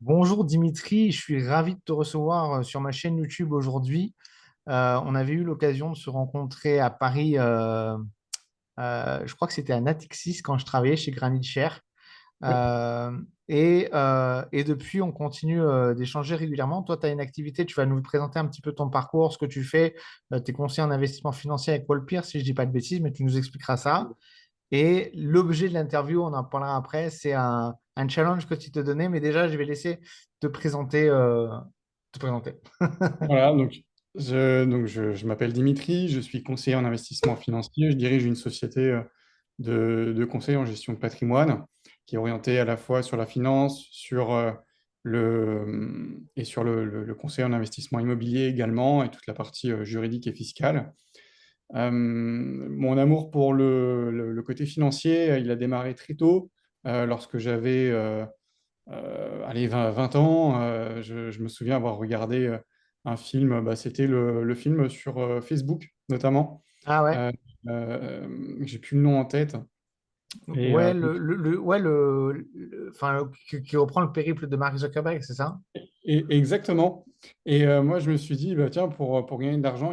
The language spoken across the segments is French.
Bonjour Dimitri, je suis ravi de te recevoir sur ma chaîne YouTube aujourd'hui. On avait eu l'occasion de se rencontrer à Paris, je crois que c'était à Natixis quand je travaillais chez Granite Share. Ouais. Et depuis, on continue d'échanger régulièrement. Toi, tu as une activité, tu vas nous présenter un petit peu ton parcours, ce que tu fais. Tu es conseiller en investissement financier avec Paul Pierre, si je ne dis pas de bêtises, mais tu nous expliqueras ça. Et l'objet de l'interview, on en parlera après, c'est un challenge que tu te donnais, mais déjà, je vais laisser te présenter. Te présenter. Voilà, je m'appelle Dimitri, je suis conseiller en investissement financier, je dirige une société de conseil en gestion de patrimoine qui est orientée à la fois sur la finance, et sur le conseil en investissement immobilier également, et toute la partie juridique et fiscale. Mon amour pour le côté financier, il a démarré très tôt, lorsque j'avais allez, 20 ans. Je me souviens avoir regardé un film, bah, c'était le film sur Facebook notamment. Ah ouais. Euh, j'ai plus le nom en tête. Et, Ouais, ouais, enfin, qui reprend le périple de Mark Zuckerberg, c'est ça? exactement. Et moi, je me suis dit, bah, tiens, pour gagner de l'argent,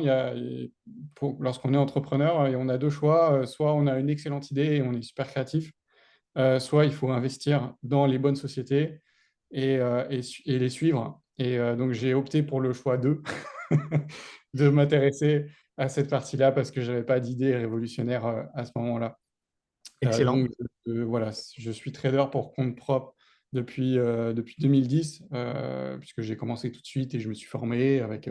lorsqu'on est entrepreneur, on a deux choix. Soit on a une excellente idée et on est super créatif, soit il faut investir dans les bonnes sociétés et les suivre. Et donc, j'ai opté pour le choix 2, de m'intéresser à cette partie-là parce que je n'avais pas d'idée révolutionnaire à ce moment-là. Excellent. Voilà, je suis trader pour compte propre depuis 2010, puisque j'ai commencé tout de suite et je me suis formé avec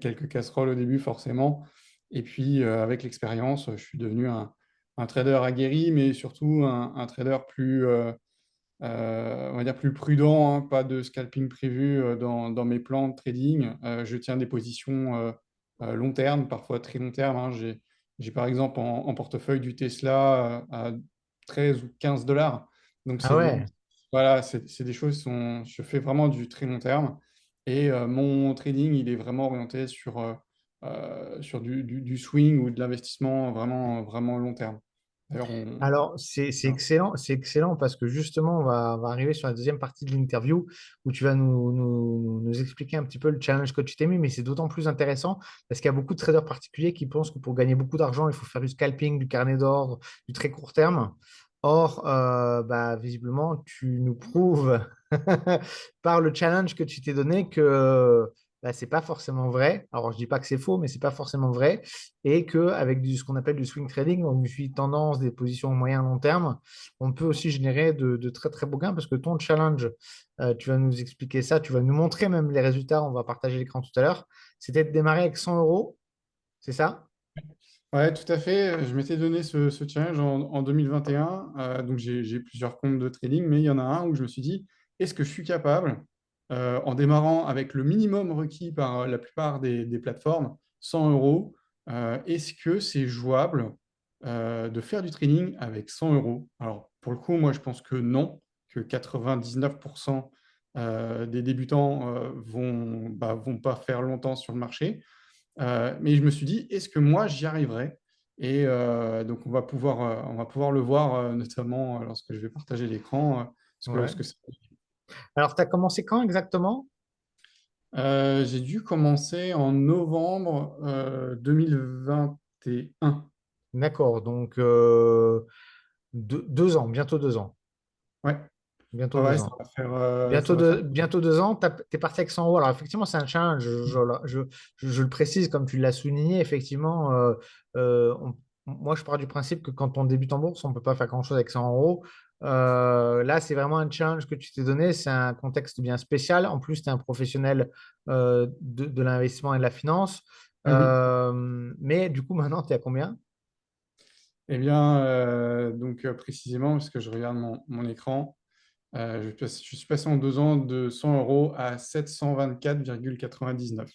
quelques casseroles au début, forcément. Et puis, avec l'expérience, je suis devenu un trader aguerri, mais surtout un trader on va dire plus prudent, hein, pas de scalping prévu dans mes plans de trading. Je tiens des positions long terme, parfois très long terme, hein. J'ai par exemple en portefeuille du Tesla à 13 ou 15 dollars. Donc Ah ouais. voilà, c'est des choses, je fais vraiment du très long terme. Et mon trading, il est vraiment orienté sur du swing ou de l'investissement vraiment, vraiment long terme. D'ailleurs, Alors, c'est excellent parce que justement, on va arriver sur la deuxième partie de l'interview où tu vas nous expliquer un petit peu le challenge que tu t'es mis, mais c'est d'autant plus intéressant parce qu'il y a beaucoup de traders particuliers qui pensent que pour gagner beaucoup d'argent, il faut faire du scalping, du carnet d'ordre, du très court terme. Or, bah, visiblement, tu nous prouves par le challenge que tu t'es donné que bah, c'est pas forcément vrai. Alors, je dis pas que c'est faux, mais c'est pas forcément vrai et qu'avec ce qu'on appelle du swing trading, donc du suivi de tendance, des positions moyen long terme, on peut aussi générer de très très beaux gains parce que ton challenge, tu vas nous expliquer ça, tu vas nous montrer même les résultats, on va partager l'écran tout à l'heure, c'était de démarrer avec 100 euros, c'est ça? Ouais, tout à fait. Je m'étais donné ce challenge en 2021. Donc, j'ai plusieurs comptes de trading, mais il y en a un où je me suis dit, est-ce que je suis capable, en démarrant avec le minimum requis par la plupart des plateformes, 100 euros, est-ce que c'est jouable de faire du trading avec 100 euros? Alors, pour le coup, moi, je pense que non, que 99% des débutants vont pas faire longtemps sur le marché. Mais je me suis dit, est-ce que moi, j'y arriverai? Et donc, on va pouvoir le voir, notamment lorsque je vais partager l'écran, Ouais. ce que ça. Alors, tu as commencé quand exactement? J'ai dû commencer en novembre 2021. D'accord, donc 2 ans, bientôt 2 ans. Ouais, Bientôt ouais, ouais, deux ans. ça va faire. Bientôt 2 ans, tu es parti avec 100 euros. Alors, effectivement, c'est un challenge. Je le précise, comme tu l'as souligné, effectivement, moi, je pars du principe que quand on débute en bourse, on ne peut pas faire grand-chose avec 100 euros. Là, c'est vraiment un challenge que tu t'es donné. C'est un contexte bien spécial. En plus, tu es un professionnel de l'investissement et de la finance. Mhm. Mais du coup, maintenant, tu es à combien? Eh bien, précisément, parce que je regarde mon écran, je suis passé en 2 ans de 100 euros à 724,99.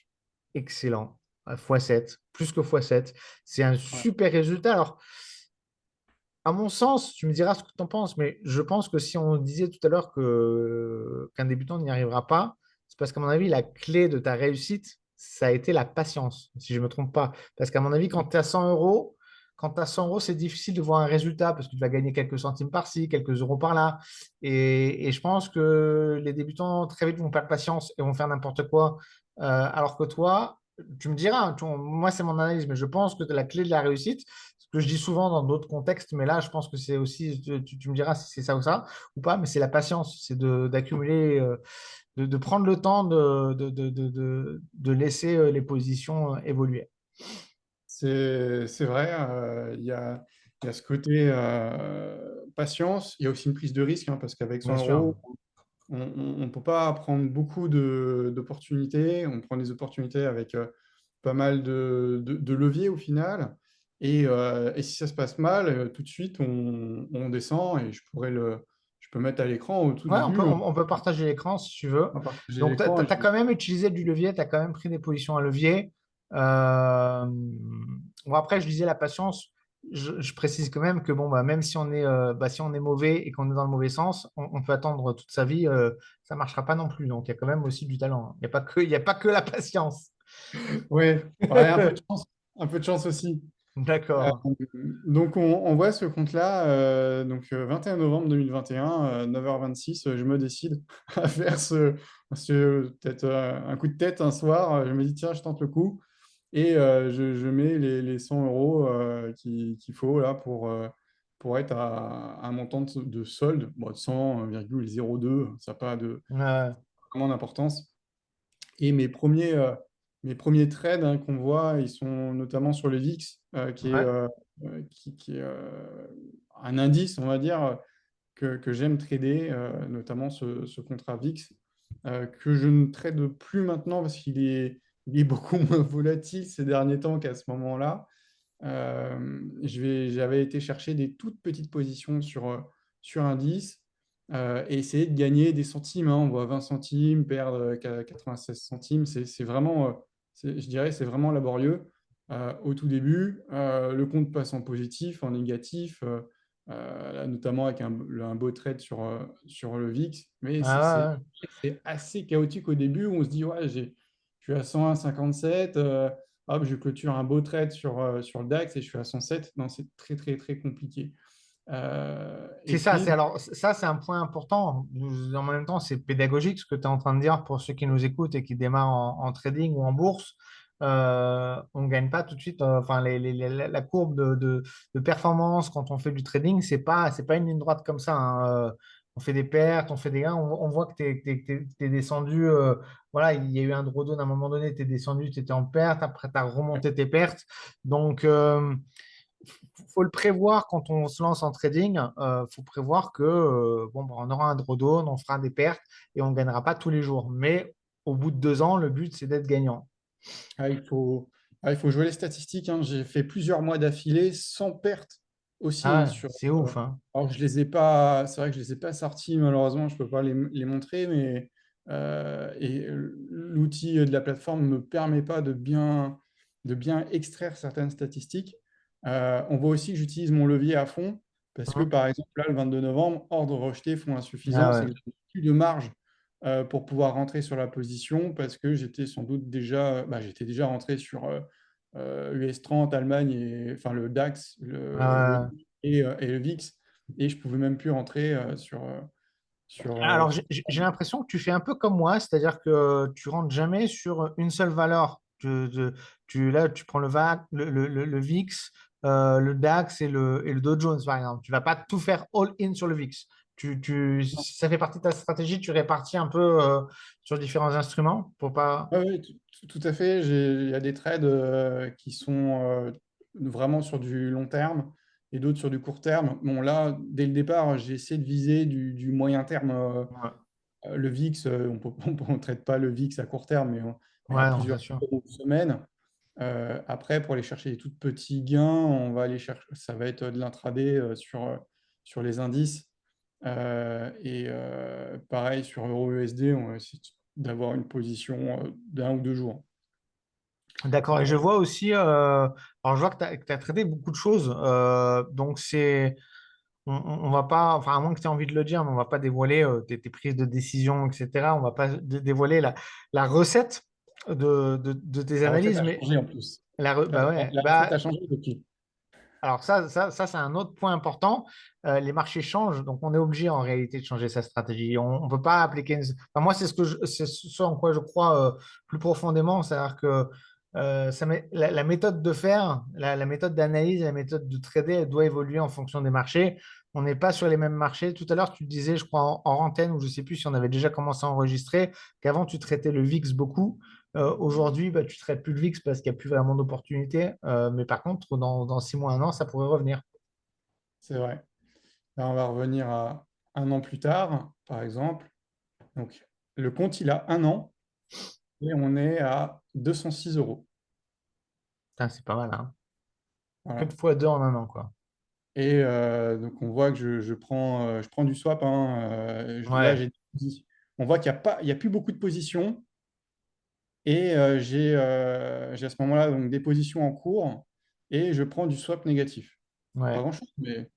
Excellent. x7, plus que x7. C'est un Ouais. super résultat. Alors, à mon sens, tu me diras ce que tu en penses, mais je pense que si on disait tout à l'heure qu'un débutant n'y arrivera pas, c'est parce qu'à mon avis, la clé de ta réussite, ça a été la patience, si je ne me trompe pas. Parce qu'à mon avis, quand tu as 100 euros, c'est difficile de voir un résultat parce que tu vas gagner quelques centimes par-ci, quelques euros par-là. Et je pense que les débutants, très vite, vont perdre patience et vont faire n'importe quoi. Alors que toi, tu me diras, hein, moi, c'est mon analyse, mais je pense que la clé de la réussite, ce que je dis souvent dans d'autres contextes, mais là, je pense que c'est aussi, tu me diras si c'est ça ou pas, mais c'est la patience, c'est d'accumuler, de prendre le temps de laisser les positions évoluer. C'est vrai, il y a ce côté patience, il y a aussi une prise de risque, hein, parce qu'avec Bien 100 sûr. euros, on ne peut pas prendre beaucoup d'opportunités. On prend des opportunités avec pas mal de leviers au final. Et si ça se passe mal, tout de suite, on descend et je peux mettre à l'écran au tout Ouais, on peut, début, on peut partager l'écran si tu veux. on va partager Donc, tu l'écran. as, quand même utilisé du levier, tu as quand même pris des positions à levier. Euh, Bon, après, je disais la patience. Je précise quand même que bon, bah, même si on est mauvais et qu'on est dans le mauvais sens, on peut attendre toute sa vie, ça ne marchera pas non plus. Donc, il y a quand même aussi du talent. Il y a pas que la patience. Ouais, ouais, un peu de chance aussi. Euh, D'accord. donc on voit ce compte-là, 21 novembre 2021, 9h26, je me décide à faire peut-être un coup de tête un soir. Je me dis, tiens, je tente le coup et je mets les 100 euros qu'il faut là pour être à un montant de solde, bon, de 100,02, ça n'a pas Ouais, vraiment d'importance. Et mes premiers trades, hein, qu'on voit, ils sont notamment sur le VIX, ouais. qui est un indice, on va dire, que j'aime trader, notamment ce contrat VIX, que je ne trade plus maintenant parce il est beaucoup moins volatile ces derniers temps qu'à ce moment-là. J'avais été chercher des toutes petites positions sur un 10 et essayer de gagner des centimes, hein. On voit 20 centimes, perdre 96 centimes. C'est vraiment, je dirais, c'est vraiment laborieux. Au tout début, le compte passe en positif, en négatif, là, notamment avec un beau trade sur le VIX. Mais Ah, ouais, c'est assez chaotique au début où on se dit, ouais, je suis à 101,57. Hop, je clôture un beau trade sur le DAX et je suis à 107. Non, c'est très, très, très compliqué. Et c'est ça, puis, ça, c'est un point important. En même temps, c'est pédagogique ce que tu es en train de dire pour ceux qui nous écoutent et qui démarrent en trading ou en bourse. On ne gagne pas tout de suite. Enfin, la courbe de performance quand on fait du trading, c'est pas une ligne droite comme ça, hein. On fait des pertes, on fait des gains. On voit que tu es, descendu. Voilà, il y a eu un drawdown à un moment donné, tu es descendu, tu étais en perte. Après, tu as remonté tes pertes. Donc, faut le prévoir quand on se lance en trading. Faut prévoir que bon, bah, on aura un drawdown, on fera des pertes et on ne gagnera pas tous les jours. Mais au bout de 2 ans, le but, c'est d'être gagnant. ah, il faut jouer les statistiques, hein. J'ai fait plusieurs mois d'affilée sans perte aussi, hein, Ah, c'est ouf, hein. alors, je les ai pas, c'est vrai que je les ai pas sortis, malheureusement, je peux pas les montrer, mais l'outil de la plateforme ne me permet pas de bien extraire certaines statistiques. On voit aussi que j'utilise mon levier à fond, parce que Mhm. par exemple, là, le 22 novembre, ordre rejeté, fonds Ah insuffisant, c'est ouais. que j'ai plus de marge pour pouvoir rentrer sur la position, parce que j'étais sans doute déjà, bah, j'étais déjà rentré sur US 30, Allemagne, enfin le DAX, Ah ouais. et le VIX, et je pouvais même plus rentrer Alors, sur... j'ai l'impression que tu fais un peu comme moi, c'est-à-dire que tu rentres jamais sur une seule valeur. Là, tu prends le VIX, le DAX et le Dow Jones, par exemple. Tu vas pas tout faire all-in sur le VIX. Ça fait partie de ta stratégie, tu répartis un peu sur différents instruments pour pas. Ouais, ouais, tout à fait. Il y a des trades qui sont vraiment sur du long terme et d'autres sur du court terme. Bon, là, dès le départ, j'ai essayé de viser du moyen terme. Ouais, Le VIX, on ne traite pas le VIX à court terme, mais à ouais, non, plusieurs c'est sûr. semaines. Après, pour aller chercher des tout petits gains, on va aller chercher, ça va être de l'intraday sur les indices. Pareil, sur Euro-USD, on va essayer d'avoir une position d'un ou deux jours. D'accord. Et Euh, je vois aussi, alors je vois que tu as traité beaucoup de choses. Donc, on va pas, enfin, à moins que tu aies envie de le dire, mais on va pas dévoiler tes prises de décision, etc. On va pas dévoiler la recette de tes la recette analyses, a mais changé en plus. bah ouais, La recette a changé depuis. Alors ça c'est un autre point important. Les marchés changent, donc on est obligé en réalité de changer sa stratégie. On ne peut pas appliquer enfin, moi, c'est ce en quoi je crois plus profondément. C'est-à-dire que la méthode de faire, la méthode d'analyse, la méthode de trader, elle doit évoluer en fonction des marchés. On n'est pas sur les mêmes marchés. Tout à l'heure, tu disais, je crois, en antenne, ou je ne sais plus si on avait déjà commencé à enregistrer, qu'avant, tu traitais le VIX beaucoup. Aujourd'hui, bah, tu ne traites plus le VIX parce qu'il n'y a plus vraiment d'opportunités. Mais par contre, dans 6 mois, un an, ça pourrait revenir. C'est vrai. Là, on va revenir à un an plus tard, par exemple. Donc, le compte, il a un an et on est à 206 euros. Putain, c'est pas mal, hein. Voilà. 4 fois 2 en un an, quoi. Et donc, on voit que je prends du swap, hein. Là, Ouais, on voit qu'il n'y a pas, il y a plus beaucoup de positions. Et j'ai à ce moment-là donc, des positions en cours et je prends du swap négatif. Pas ouais. grand-chose, mais.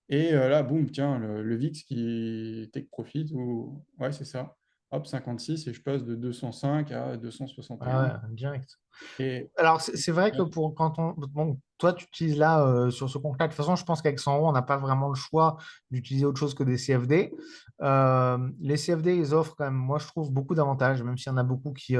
Et là, boum, tiens, le VIX qui take profit, ou. Ouais, c'est ça. Hop, 56 et je passe de 205 à 261. Ah ouais, direct. Et Alors, c'est vrai que pour quand on. Bon, toi, tu utilises là sur ce compte-là. De toute façon, je pense qu'avec 100 euros, on n'a pas vraiment le choix d'utiliser autre chose que des CFD. Les CFD, ils offrent quand même, moi, je trouve beaucoup d'avantages, même s'il y en a beaucoup qui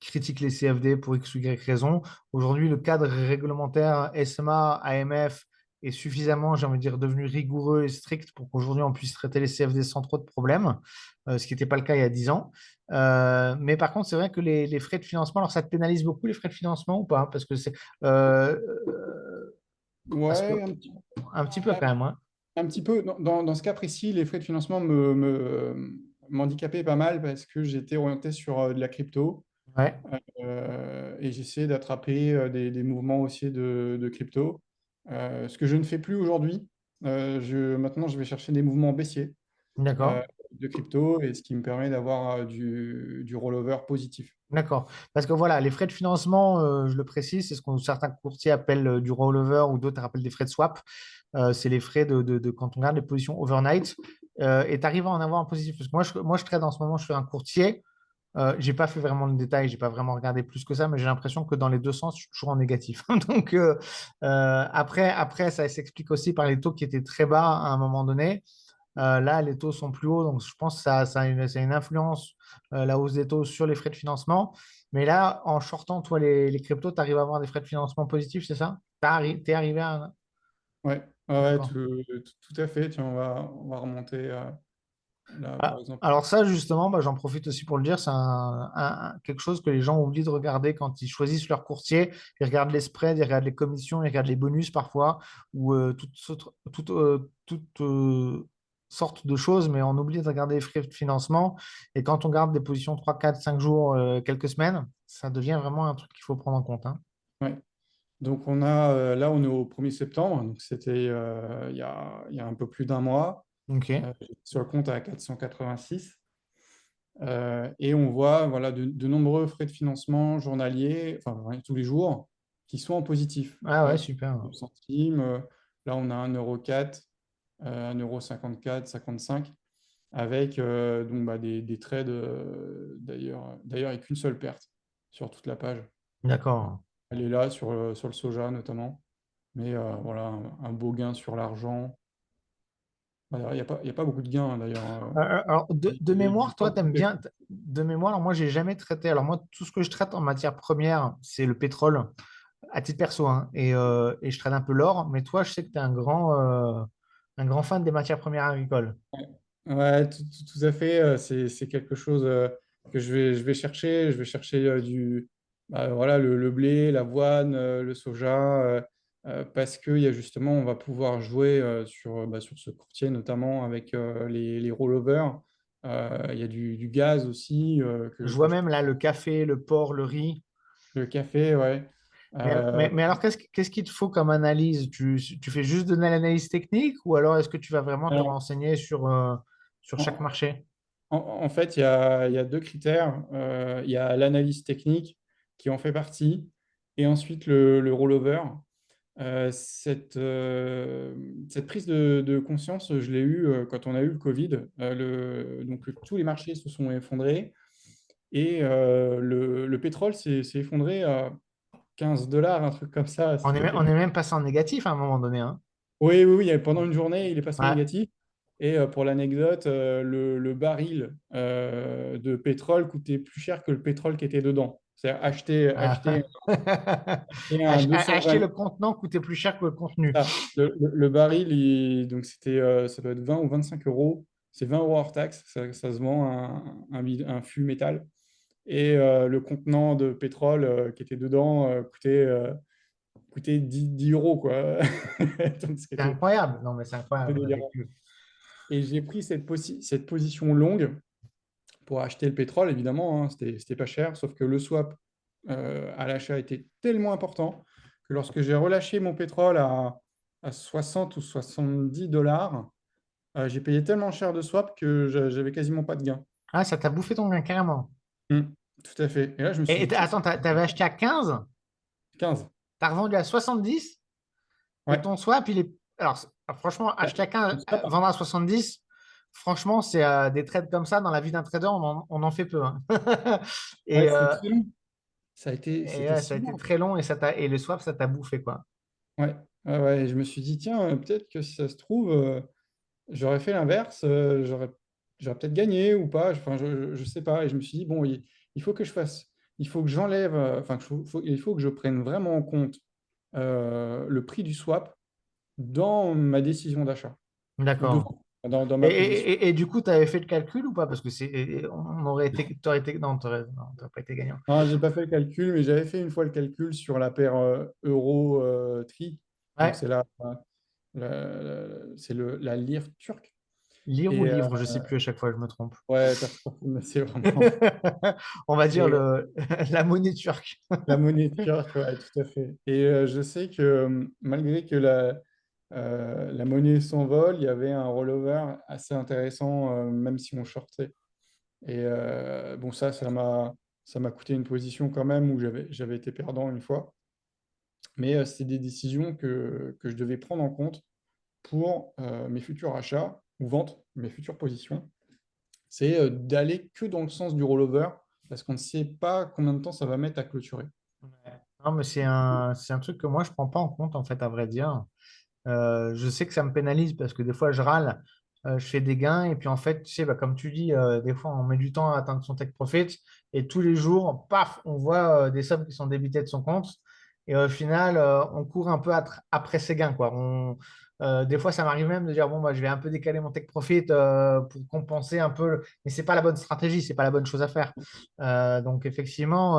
critiquent les CFD pour X ou Y raison. Aujourd'hui, le cadre réglementaire SMA, AMF est suffisamment, j'ai envie de dire, devenu rigoureux et strict pour qu'aujourd'hui, on puisse traiter les CFD sans trop de problèmes, ce qui n'était pas le cas il y a 10 ans. Mais par contre, c'est vrai que les frais de financement, alors ça te pénalise beaucoup les frais de financement ou pas? Parce que c'est parce que ouais, un petit peu quand même, hein. un petit peu. Dans ce cas précis, les frais de financement m'handicapaient pas mal parce que j'étais orienté sur de la crypto. Ouais, Et j'essaie d'attraper des mouvements haussiers de crypto. Ce que je ne fais plus aujourd'hui. Maintenant, je vais chercher des mouvements baissiers euh, d'accord. de crypto et ce qui me permet d'avoir du rollover positif. D'accord. Parce que voilà, les frais de financement, je le précise, c'est ce que certains courtiers appellent du rollover ou d'autres appellent des frais de swap. C'est les frais quand on garde les positions overnight. Et tu arrives à en avoir un positif. Parce que moi, je trade en ce moment, je suis un courtier. J'ai pas fait vraiment le détail, j'ai pas vraiment regardé plus que ça, mais j'ai l'impression que dans les deux sens, je suis toujours en négatif. Donc après, ça s'explique aussi par les taux qui étaient très bas à un moment donné. Là, les taux sont plus hauts, donc je pense que ça a une influence, la hausse des taux sur les frais de financement. Mais là, en shortant, toi, les cryptos, tu arrives à avoir des frais de financement positifs, c'est ça? T'es arrivé à. Ouais, ouais, ouais, D'accord. tout à fait. Tiens, on va remonter là, par Ah, exemple. alors ça, justement, bah, j'en profite aussi pour le dire, c'est quelque chose que les gens oublient de regarder quand ils choisissent leur courtier. Ils regardent les spreads, ils regardent les commissions, ils regardent les bonus parfois, ou toutes sortes de choses, mais on oublie de regarder les frais de financement. Et quand on garde des positions 3, 4, 5 jours, quelques semaines, ça devient vraiment un truc qu'il faut prendre en compte, hein. Ouais. Donc, là, on est au 1er septembre. Donc, c'était il y a un peu plus d'un mois. OK. J'étais sur le compte à 486. Et on voit voilà, de nombreux frais de financement journaliers, enfin ouais, tous les jours, qui sont en positif. Ah ouais, super. 9 centimes, là on a 1,04 €, 1,54 €, 55, avec donc, bah, des trades d'ailleurs avec une seule perte sur toute la page. D'accord. Elle est là sur le soja notamment, mais voilà, un beau gain sur l'argent. Voilà, il y a pas beaucoup de gains hein, d'ailleurs. Alors, de Du mémoire, toi, temps tu aimes bien. De mémoire, alors moi, j'ai jamais traité. Alors, moi, tout ce que je traite en matière première, c'est le pétrole, à titre perso, hein, et je traite un peu l'or. Mais toi, je sais que tu es un grand fan des matières premières agricoles. Ouais, tout à fait. C'est quelque chose que je vais chercher. Je vais chercher bah, voilà, le blé, l'avoine, le soja, parce qu'il y a justement, on va pouvoir jouer bah, sur ce courtier, notamment avec les rollovers. Il y a du gaz aussi, Je que vois je même là le café, le porc, le riz. le café, ouais. Mais alors, qu'est-ce qu'il te faut comme analyse? Tu fais juste de l'analyse technique ou alors est-ce que tu vas vraiment te Alors, renseigner sur chaque en, marché? en fait, il y a deux critères. Il y a l'analyse technique qui en fait partie, et ensuite le rollover. Cette prise de conscience, je l'ai eue quand on a eu le Covid. Donc, tous les marchés se sont effondrés et le pétrole s'est effondré 15 $, un truc comme ça. On C'était... est même passé en négatif à un moment donné, hein. Oui, oui, oui. Pendant une journée, il est passé en Ouais. négatif. Et pour l'anecdote, le baril de pétrole coûtait plus cher que le pétrole qui était dedans. C'est-à-dire Ah. acheter un Acheter 220. le contenant coûtait plus cher que le contenu. Ah, le baril, donc c'était, ça doit être 20 ou 25 euros. C'est 20 euros hors taxe. Ça se vend un fût métal. Et le contenant de pétrole qui était dedans coûtait 10 euros, quoi. Donc, C'est c'était incroyable. Non, mais c'est c'était incroyable. On a délirant. vécu. Et j'ai pris cette position longue pour acheter le pétrole, évidemment, hein, c'était pas cher, sauf que le swap à l'achat était tellement important que lorsque j'ai relâché mon pétrole à 60 ou 70 $, j'ai payé tellement cher de swap que j'avais quasiment pas de gain. Ah, ça t'a bouffé ton gain carrément. Mm, tout à fait. Et là, je me suis dit, tiens, Attends, t'avais acheté à 15, 15. t'as revendu à 70 et Ouais. ton swap, il est. Alors, franchement, Bah, acheter à 15, le swap, vendre à 70, franchement, c'est des trades comme ça. Dans la vie d'un trader, on en fait peu, hein. ouais, Et, c'était euh, très long. C'était ça a 6 été mois. très long et le swap, ça t'a bouffé, quoi. Ouais. Ouais, ouais. Et je me suis dit, tiens, peut-être que si ça se trouve, j'aurais fait l'inverse, j'aurais peut-être gagné ou pas, enfin, je sais pas. Et je me suis dit, bon, il faut que je fasse, il faut que j'enlève, enfin, il faut que je prenne vraiment en compte le prix du swap dans ma décision d'achat ou de D'accord. vente, dans ma position. Et du coup, tu avais fait le calcul ou pas? Parce que on aurait été, t'aurais été, non, non, t'aurais pas été gagnant. Non, j'ai pas fait le calcul, mais j'avais fait une fois le calcul sur la paire euro-tri. Donc, Ouais, c'est la lire turque. lire ou Et livre, je sais plus à chaque fois, je me trompe. ouais, mais c'est vraiment. On va dire Et la monnaie turque. la monnaie turque, ouais, tout à fait. Et je sais que malgré que la monnaie s'envole, il y avait un rollover assez intéressant, même si on shortait. Et bon, ça m'a coûté une position quand même où j'avais été perdant une fois. Mais c'est des décisions que je devais prendre en compte pour mes futurs achats ou ventes, mes futures positions. C'est d'aller que dans le sens du rollover parce qu'on ne sait pas combien de temps ça va mettre à clôturer. Ouais. Non, mais c'est un truc que moi, je prends pas en compte, en fait, à vrai dire. Je sais que ça me pénalise parce que des fois, je râle, je fais des gains et puis en fait, tu sais, bah, comme tu dis, des fois, on met du temps à atteindre son take profit et tous les jours, paf, on voit des sommes qui sont débitées de son compte et au final, on court un peu après ses gains, quoi. Des fois, ça m'arrive même de dire, bon, bah, je vais un peu décaler mon take profit pour compenser un peu, mais c'est pas la bonne stratégie, c'est pas la bonne chose à faire. Donc, effectivement,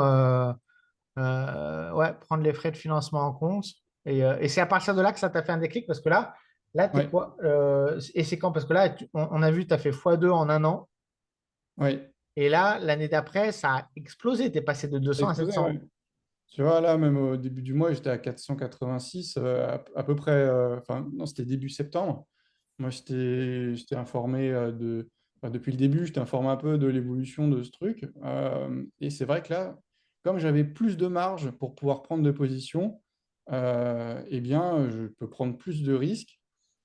ouais, prendre les frais de financement en compte. Et c'est à partir de là que ça t'a fait un déclic parce que là, t'es Ouais, quoi? Et c'est quand? Parce que là, on a vu, tu as fait x2 en un an. ouais. Et là, l'année d'après, ça a explosé. Tu es passé de Ça a 200 à explosé, ouais. 700. Tu vois, là, même au début du mois, j'étais à 486, à peu près, enfin, non, c'était début septembre. Moi, j'étais informé enfin, depuis le début, j'étais informé un peu de l'évolution de ce truc. Et c'est vrai que là, comme j'avais plus de marge pour pouvoir prendre de position, eh bien, je peux prendre plus de risques.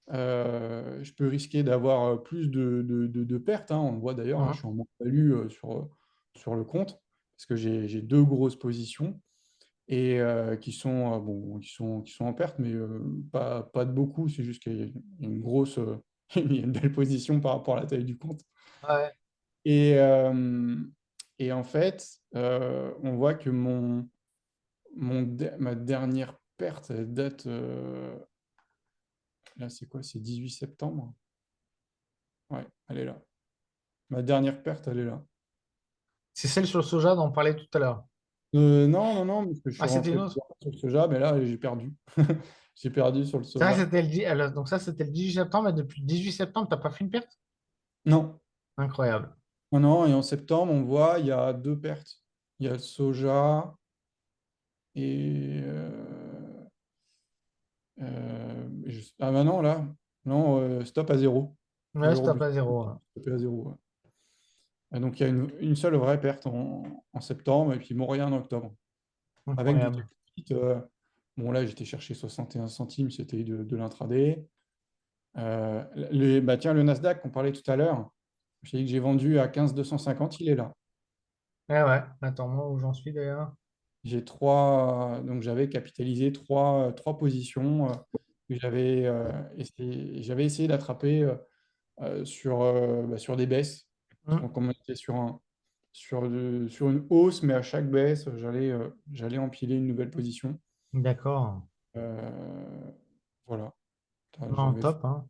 Je peux risquer d'avoir plus de pertes, hein. On le voit d'ailleurs, là, je Mhm. suis en moins-value sur le compte parce que j'ai deux grosses positions et qui sont en perte, mais pas de beaucoup. C'est juste qu'il y a une grosse, il y a une belle position par rapport à la taille du compte. Ouais. Et, euh, et en fait, on voit que ma dernière perte, elle date, là c'est quoi? C'est 18 septembre? Ouais, elle est là. Ma dernière perte, elle est là. C'est celle sur le soja dont on parlait tout à l'heure. Non, non, non, parce que je suis Ah, c'était rentré une plusieurs autre. fois sur le soja, mais là, j'ai perdu. J'ai perdu sur le Ça, soja. c'était donc ça, c'était le 18 septembre. Et depuis le 18 septembre, tu n'as pas fait une perte? Non, Incroyable. non, non, et en septembre, on voit, il y a deux pertes. Il y a le soja et... ah bah non, là, non, stop à zéro. Ouais, Toujours stop obligé à de zéro, hein. stopper à zéro. Ouais. Et donc, il y a une seule vraie perte en septembre et puis bon, rien en octobre. Avec du Incroyable. take profit, bon, là, j'étais cherché 61 centimes, c'était de l'intraday. Bah, tiens, le Nasdaq qu'on parlait tout à l'heure, je t'ai dit que j'ai vendu à 15 250, il est là. Ouais, ouais. Attends, moi, où j'en suis d'ailleurs? donc j'avais capitalisé trois positions que j'avais essayé d'attraper sur des baisses. Hmm. Donc, on était sur une hausse, mais à chaque baisse, j'allais empiler une nouvelle position. D'accord. Euh, voilà. Non, J'avais top, hein.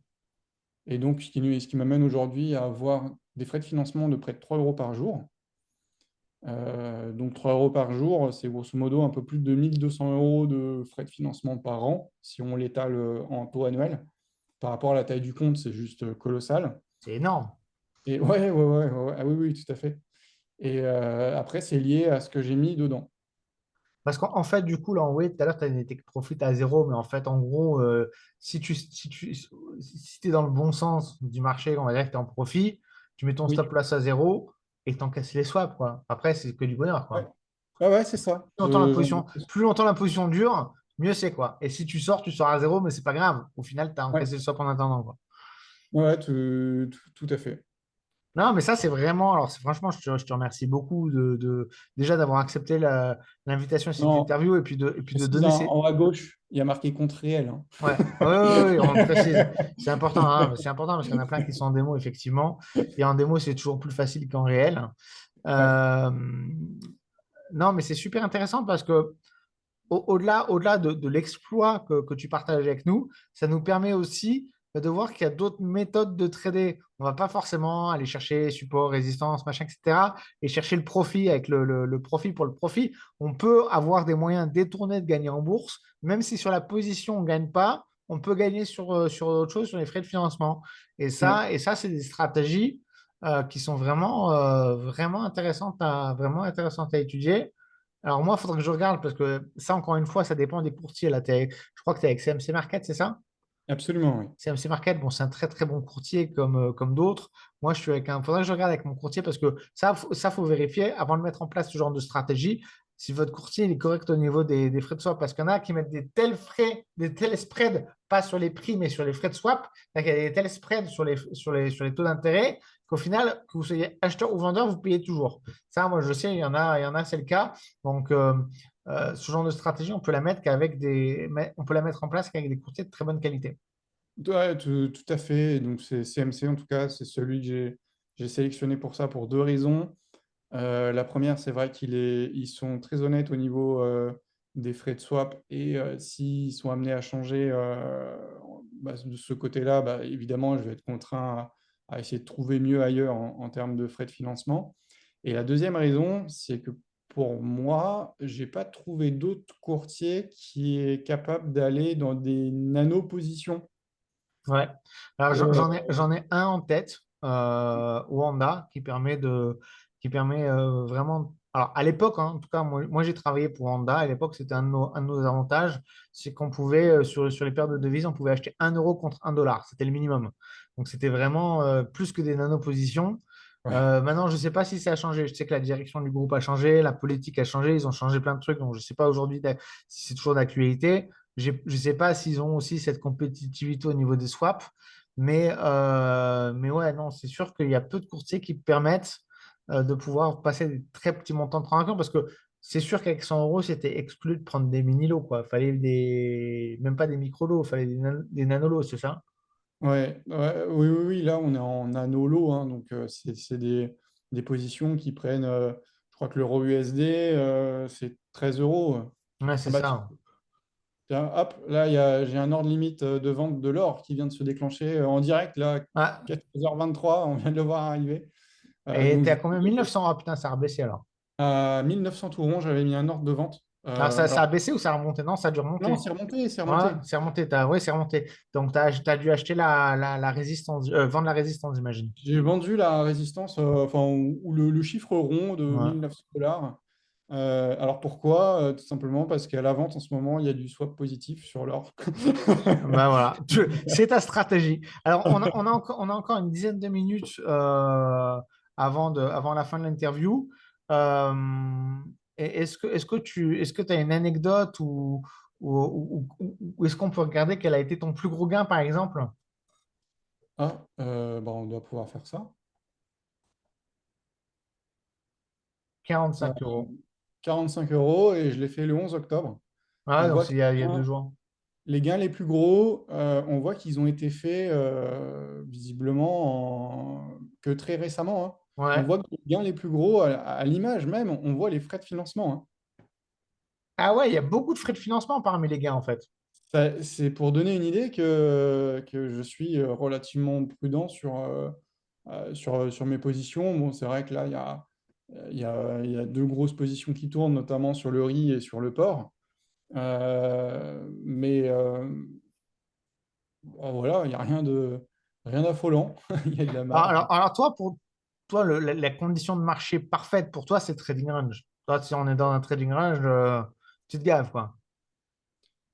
Et donc, ce qui m'amène aujourd'hui à avoir des frais de financement de près de 3 euros par jour. Donc 3 euros par jour, c'est grosso modo un peu plus de 1 200 € de frais de financement par an, si on l'étale en taux annuel. Par rapport à la taille du compte, c'est juste colossal. C'est énorme. Et ouais. Ah oui, oui, tout à fait. Et après, c'est lié à ce que j'ai mis dedans. Parce qu'en fait, du coup, là, en vrai, tout à l'heure, tu as des take profit à zéro, mais en fait, en gros, si tu es dans le bon sens du marché, on va dire que tu es en profit, tu mets ton Oui, stop loss à zéro et que tu encaisses les swaps, quoi. Après, c'est que du bonheur, ouais, quoi. ouais, c'est ça. Plus longtemps la position dure, mieux c'est, quoi. Et si tu sors à zéro, mais c'est pas grave. Au final, tu as Ouais, encaissé le swap en attendant, quoi. ouais, tout à fait. Non, mais ça, c'est vraiment. Alors, franchement, je te remercie beaucoup déjà d'avoir accepté l'invitation à cette Non, interview et je puis de précise, donner hein, ces. en haut à gauche, il y a marqué compte réel, hein. Ouais, ouais, ouais, ouais, on le précise. C'est important, hein, c'est important parce qu'il y en a plein qui sont en démo, effectivement. Et en démo, c'est toujours plus facile qu'en réel. Ouais. Euh, non, mais c'est super intéressant parce que au-delà de l'exploit que tu partages avec nous, ça nous permet aussi de voir qu'il y a d'autres méthodes de trader. On ne va pas forcément aller chercher support, résistance, machin, etc. et chercher le profit avec le profit pour le profit. On peut avoir des moyens détournés de gagner en bourse, même si sur la position, on ne gagne pas, on peut gagner sur autre chose, sur les frais de financement. Ouais. Et ça c'est des stratégies qui sont vraiment intéressantes à étudier. Alors moi, il faudrait que je regarde parce que ça, encore une fois, ça dépend des courtiers. Là, je crois que tu es avec CMC Market, c'est ça? Absolument, oui. CMC Market, bon, c'est un très très bon courtier comme d'autres. Moi, je suis avec un. Il faudrait que je regarde avec mon courtier parce que ça, faut vérifier avant de mettre en place ce genre de stratégie si votre courtier il est correct au niveau des frais de swap. Parce qu'il y en a qui mettent des tels frais, des tels spreads, pas sur les prix, mais sur les frais de swap. C'est-à-dire qu'il y a des tels spreads sur les taux d'intérêt qu'au final, que vous soyez acheteur ou vendeur, vous payez toujours. Ça, moi, je sais, il y en a, c'est le cas. Donc, ce genre de stratégie, on peut la mettre en place qu'avec des courtiers de très bonne qualité. Ouais, tout à fait. Donc, c'est CMC, en tout cas, c'est celui que j'ai sélectionné pour ça pour deux raisons. La première, c'est vrai ils sont très honnêtes au niveau des frais de swap et s'ils sont amenés à changer de ce côté-là, évidemment, je vais être contraint à essayer de trouver mieux ailleurs en termes de frais de financement. Et la deuxième raison, c'est que pour moi, j'ai pas trouvé d'autre courtier qui est capable d'aller dans des nano-positions. Ouais. Alors Euh, j'en ai un en tête, Wanda, qui permet vraiment. Alors à l'époque, hein, en tout cas, moi j'ai travaillé pour Wanda. À l'époque, c'était un de nos avantages, c'est qu'on pouvait, sur les paires de devises, on pouvait acheter 1 euro contre 1 dollar. C'était le minimum. Donc c'était vraiment plus que des nano-positions. ouais. Maintenant, je ne sais pas si ça a changé. Je sais que la direction du groupe a changé, la politique a changé, ils ont changé plein de trucs. Donc je ne sais pas aujourd'hui si c'est toujours d'actualité. Je ne sais pas s'ils ont aussi cette compétitivité au niveau des swaps, mais ouais, non, c'est sûr qu'il y a peu de courtiers qui permettent de pouvoir passer des très petits montants de transactions parce que c'est sûr qu'avec 100 euros, c'était exclu de prendre des mini-lots, quoi. Fallait même pas des micro-lots, fallait des nano-lots, c'est ça? Oui, oui, oui, là on est en anolo, hein, donc c'est des positions qui prennent, je crois que l'euro USD, c'est 13 euros. Ouais, Ah c'est bah tiens, ça. hop, là j'ai un ordre limite de vente de l'or qui vient de se déclencher en direct, là, Ouais. 14h23, on vient de le voir arriver. Et Donc t'es à combien? 1900. Ah putain, ça a rebaissé alors. à 1900 tourons, j'avais mis un ordre de vente. Alors, ça Alors, a baissé ou ça a remonté? Non, ça a dû non, remonter. c'est remonté, c'est Ouais, remonté. c'est remonté. Ouais, c'est remonté. Donc, tu as dû acheter la résistance, vendre la résistance, j'imagine. J'ai vendu la résistance, enfin, ou le chiffre rond de Ouais. 1900 $. Alors pourquoi? Tout simplement parce qu'à la vente en ce moment, il y a du swap positif sur l'or. Ben voilà, c'est ta stratégie. Alors, on a encore une dizaine de minutes avant la fin de l'interview. Euh, est-ce que tu as une anecdote ou est-ce qu'on peut regarder quel a été ton plus gros gain, par exemple? Ah, on doit pouvoir faire ça. 45 Euh, euros. 45 euros et je l'ai fait le 11 octobre. Ah, On donc voit c'est que il y a 2 jours. les gains les plus gros, on voit qu'ils ont été faits visiblement que très récemment, hein. On Ouais. voit que les gains les plus gros, à l'image même, on voit les frais de financement, hein. Ah ouais, il y a beaucoup de frais de financement parmi les gars, en fait. C'est pour donner une idée que je suis relativement prudent sur mes positions. Bon, c'est vrai que là, il y a deux grosses positions qui tournent, notamment sur le riz et sur le porc. Mais bon, voilà, il n'y a rien d'affolant. Il y a de la Alors, marge. alors toi, pour toi, la condition de marché parfaite pour toi, c'est trading range. Toi, si on est dans un trading range, tu te gaves, quoi.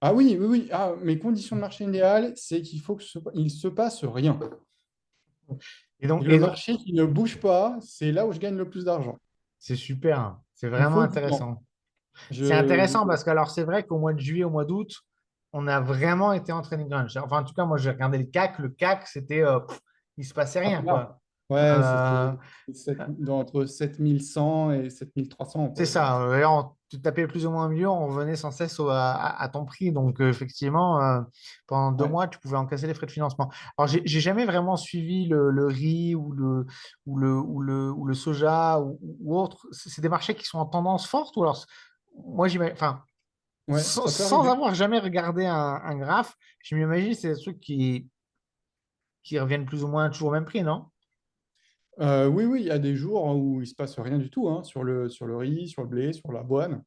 Ah oui, oui, oui. Ah, mes conditions de marché idéales, c'est qu'il faut il se passe rien. Et Et donc, le marché qui ne bouge pas, c'est là où je gagne le plus d'argent. c'est super, hein. C'est Il me vraiment faut du temps. intéressant. C'est intéressant Je- parce que alors c'est vrai qu'au mois de juillet, au mois d'août, on a vraiment été en trading range. Enfin, en tout cas, moi, j'ai regardé le CAC. Le CAC, c'était, il se passait Ah, rien, là. quoi. Ouais, Euh, entre 7100 et 7300, c'est quoi. ça. Tu tapais plus ou moins mieux, on revenait sans cesse à ton prix. Donc, effectivement, pendant deux Ouais. mois, tu pouvais encaisser les frais de financement. Alors, j'ai jamais vraiment suivi le riz ou le soja ou autre. C'est des marchés qui sont en tendance forte ou alors, moi, j'imagine, enfin, Ouais, sans, ça peut sans arriver. avoir jamais regardé un graphe, je m'imagine que c'est des trucs qui reviennent plus ou moins toujours au même prix, non? Oui, oui, il y a des jours où il se passe rien du tout, hein, sur le riz, sur le blé, sur l'avoine.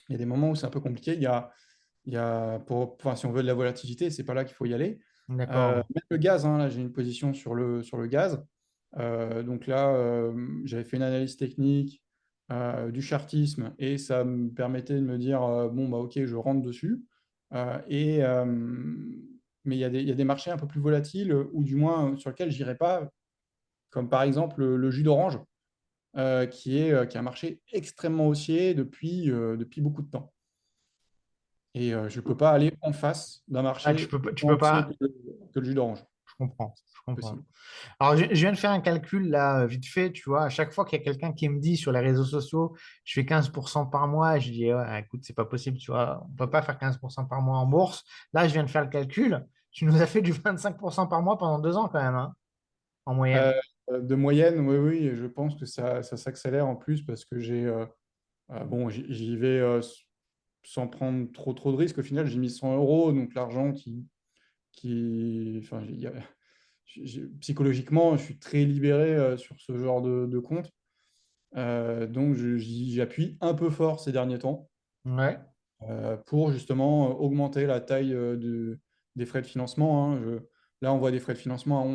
Il y a des moments où c'est un peu compliqué. Enfin, si on veut de la volatilité, c'est pas là qu'il faut y aller. D'accord. Même le gaz, hein, là, j'ai une position sur le gaz. Donc là, j'avais fait une analyse technique, du chartisme, et ça me permettait de me dire, bon, bah, ok, je rentre dessus. Mais il y a des marchés un peu plus volatiles, ou du moins sur lesquels j'irai pas, comme par exemple le jus d'orange, qui est un marché extrêmement haussier depuis beaucoup de temps. Et je ne peux pas aller en face d'un Ah, marché tu autant peux haussier pas. que le jus d'orange. Je comprends. Je C'est comprends. possible. Alors, je viens de faire un calcul là, vite fait, tu vois. À chaque fois qu'il y a quelqu'un qui me dit sur les réseaux sociaux, je fais 15% par mois, je dis, ouais, écoute, c'est pas possible, tu vois. On peut pas faire 15% par mois en bourse. Là, je viens de faire le calcul. Tu nous as fait du 25% par mois pendant 2 ans quand même, hein, en Euh, moyenne. de moyenne, oui, oui, et je pense que ça s'accélère en plus parce que bon, j'y vais sans prendre trop de risques. Au final, j'ai mis 100 euros, donc l'argent enfin, psychologiquement, je suis très libéré sur ce genre de compte. Donc, j'appuie un peu fort ces derniers temps Ouais. pour justement augmenter la taille des frais de financement, hein. Là, on voit des frais de financement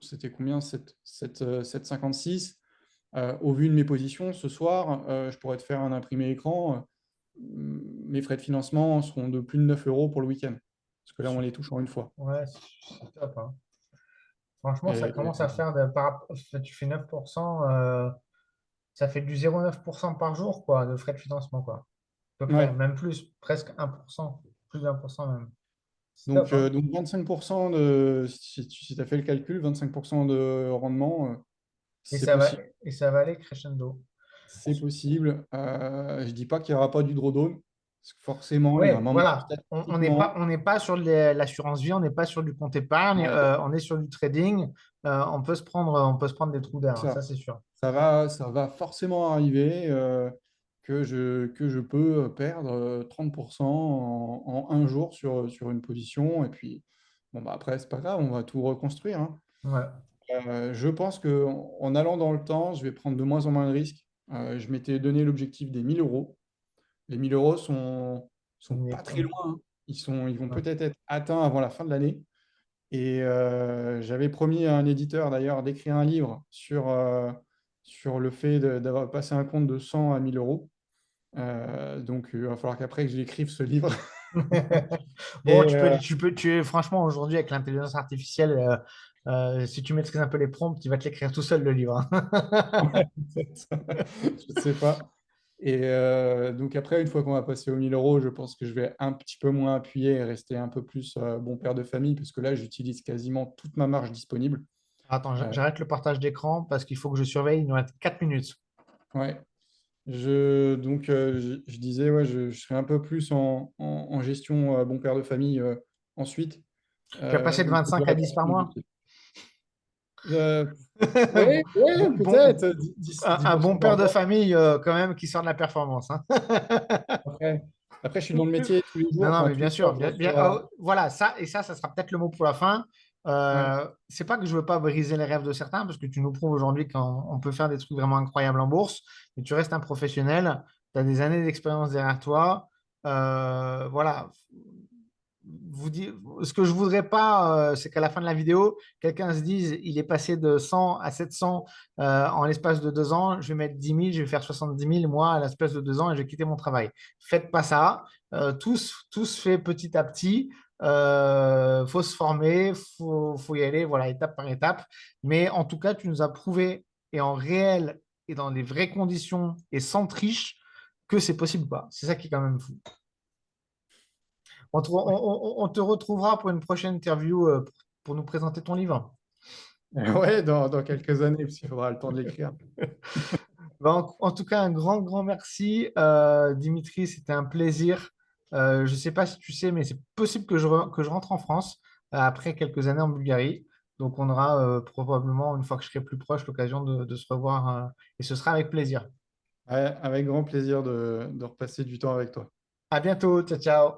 c'était combien? 7,56. Au vu de mes positions, ce soir, je pourrais te faire un imprimé écran. Mes frais de financement seront de plus de 9 euros pour le week-end. Parce que là, on les touche en une fois. Ouais, c'est top, hein. Franchement, ça commence à Et, faire tu fais 9%, ça fait du 0,9% par jour, quoi, de frais de financement, quoi. À peu près, ouais. même plus, presque 1%, plus d'1% même. C'est top, Donc, hein. donc 25% si tu as fait le calcul, 25% de rendement, Et c'est ça va, possible. et ça va aller crescendo. C'est possible. Je dis pas qu'il n'y aura pas du drawdown, parce que forcément, il y a un Oui, moment, voilà. statistiquement, On n'est pas sur l'assurance vie, on n'est pas sur du compte épargne, ouais, on est sur du trading. On peut se prendre des trous d'air, hein, ça ça, c'est sûr. ça va forcément arriver, que je peux perdre 30% en un jour sur une position. Et puis, bon, bah, après, c'est pas grave, on va tout reconstruire, hein. Ouais. Je pense qu'en allant dans le temps, je vais prendre de moins en moins de risques. Je m'étais donné l'objectif des 1000 euros. Les 1000 euros sont On y pas est- très loin, hein. Ils vont ouais. peut-être être atteints avant la fin de l'année. Et j'avais promis à un éditeur d'ailleurs d'écrire un livre sur le fait d'avoir passé un compte de 100 à 1000 euros. Donc, il va falloir qu'après que j'écrive ce livre. Bon, Et franchement, aujourd'hui, avec l'intelligence artificielle, si tu maîtrises un peu les prompts, tu vas te l'écrire tout seul, le livre, hein. ouais, je ne sais pas. Et donc après, une fois qu'on va passer aux 1000 euros, je pense que je vais un petit peu moins appuyer et rester un peu plus bon père de famille, parce que là, j'utilise quasiment toute ma marge disponible. Attends, Euh, j'arrête le partage d'écran parce qu'il faut que je surveille. Il nous reste 4 minutes. ouais. Je disais, ouais, je serais un peu plus en gestion bon père de famille ensuite. Tu vas passer de Donc, 25 à j'aurais pas 10 par fini de mois? métier. Ouais, Bon, ouais, peut-être un bon 10% père par de mois. famille quand même qui sort de la performance, hein. Après, après, je suis dans le métier tous les Non, jours. non, Enfin, mais tous les bien jours, sûr. je Ah, reçois. voilà, ça, et ça sera peut-être le mot pour la fin. Ouais. C'est pas que je veux pas briser les rêves de certains, parce que tu nous prouves aujourd'hui qu'on peut faire des trucs vraiment incroyables en bourse, mais tu restes un professionnel, tu as des années d'expérience derrière toi. Voilà. Ce que je voudrais pas, c'est qu'à la fin de la vidéo, quelqu'un se dise, il est passé de 100 à 700 en l'espace de 2 ans, je vais mettre 10 000, je vais faire 70 000 moi à l'espace de 2 ans et je vais quitter mon travail. Faites pas ça. Tout se fait petit à petit. Faut se former, faut y aller, voilà, étape par étape. Mais en tout cas, tu nous as prouvé, et en réel, et dans les vraies conditions, et sans triche, que c'est possible pas. C'est ça qui est quand même fou. On te retrouvera pour une prochaine interview pour nous présenter ton livre. Ouais, dans quelques années, parce qu'il faudra le temps de l'écrire. Ben, en tout cas, un grand, grand merci, Dimitri. C'était un plaisir. Je ne sais pas si tu sais, mais c'est possible que je rentre en France après quelques années en Bulgarie. Donc, on aura probablement, une fois que je serai plus proche, l'occasion de se revoir et ce sera avec plaisir. Ouais, avec grand plaisir de repasser du temps avec toi. À bientôt. Ciao, ciao.